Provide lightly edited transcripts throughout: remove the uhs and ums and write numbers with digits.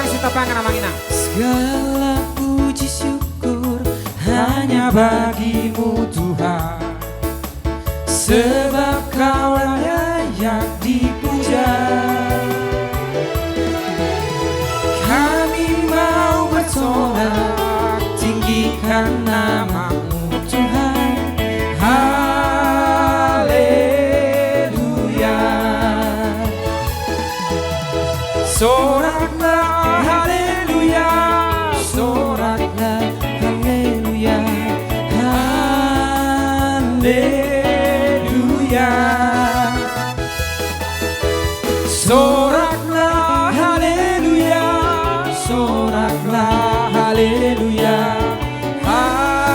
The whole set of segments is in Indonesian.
Bang Sutapangan Amanginang. Segala puji syukur hanya bagimu Tuhan, sebab Kau layak dipuja. Kami mau bersorak tinggikan nama-Mu Tuhan. Haleluya. Soraklah haleluya, soraklah haleluya, haleluya. Soraklah haleluya, soraklah haleluya, haleluya.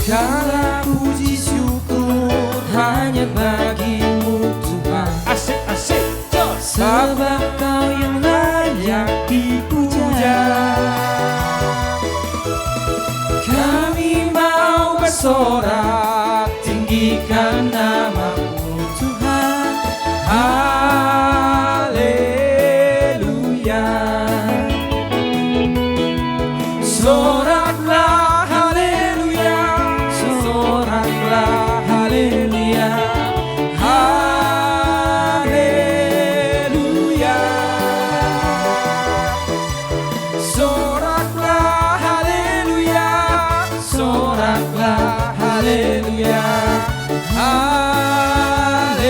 Segala puji syukur hanya bagimu Tuhan. Asik, asik, jos. Sebab Kau yang layak dipuja. Kami mau bersorak tinggikan nama-Mu Tuhan. Haleluya. Soraklah haleluya, soraklah haleluya, haleluya. Soraklah haleluya, soraklah haleluya, haleluya.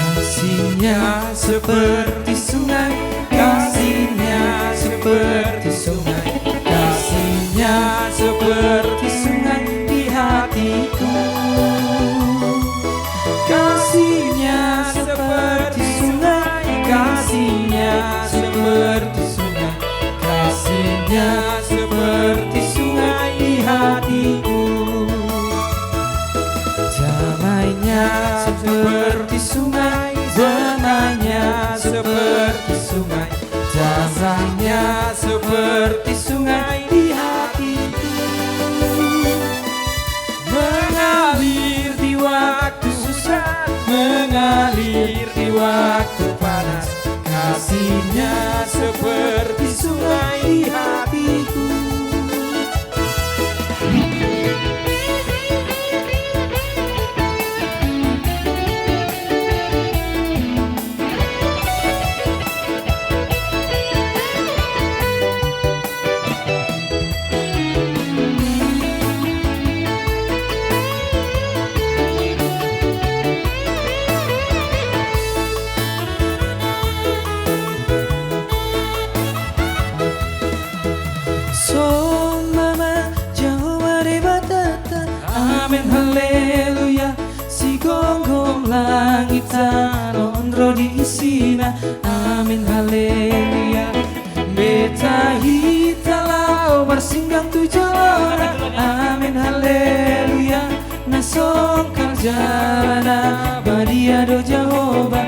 Kasih-Nya seperti sungai, kasih-Nya seperti sungai, kasih-Nya seperti sungai di hatiku. Kasih-Nya seperti sungai, kasih-Nya seperti sungai, kasih-Nya seperti sungai di hatiku. Damainya seperti sungai, damainya seperti sungai, damainya seperti sungai di hatiku. Mengalir di waktu susah, mengalir di waktu panas, kasih-Nya seperti sungai di hatiku. Amin haleluya, si gonggong langitan ondro di isina. Amin haleluya, beta hitalau bersinggang tujuh orang. Amin haleluya, nasongkal jalana badia do Jehovah.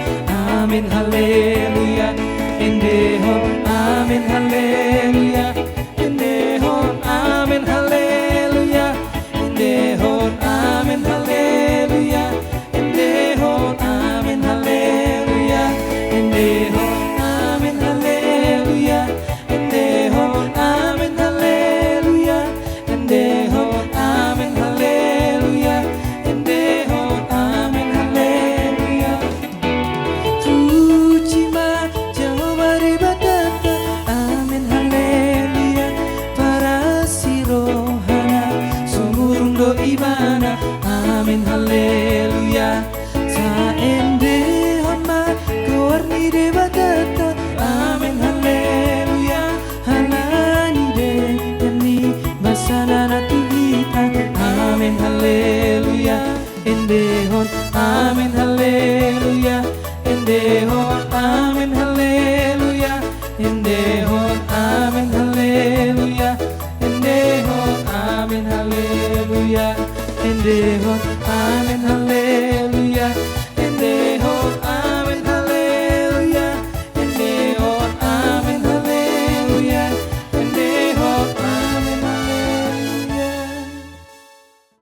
Amin haleluya, endehon. Amin haleluya, endehon. Amin haleluya, endehon. Amin haleluya, endehon. Amin haleluya, endehon. Amin haleluya, endehon. Amin haleluya, endehon. Amin haleluya, endehon. Amin haleluya. Tuji ma Jehovah di batata. Amin haleluya. hon, amin haleluya, ende hon, amin haleluya, ende hon, amin haleluya, ende hon, amin haleluya, ende hon, amin haleluya.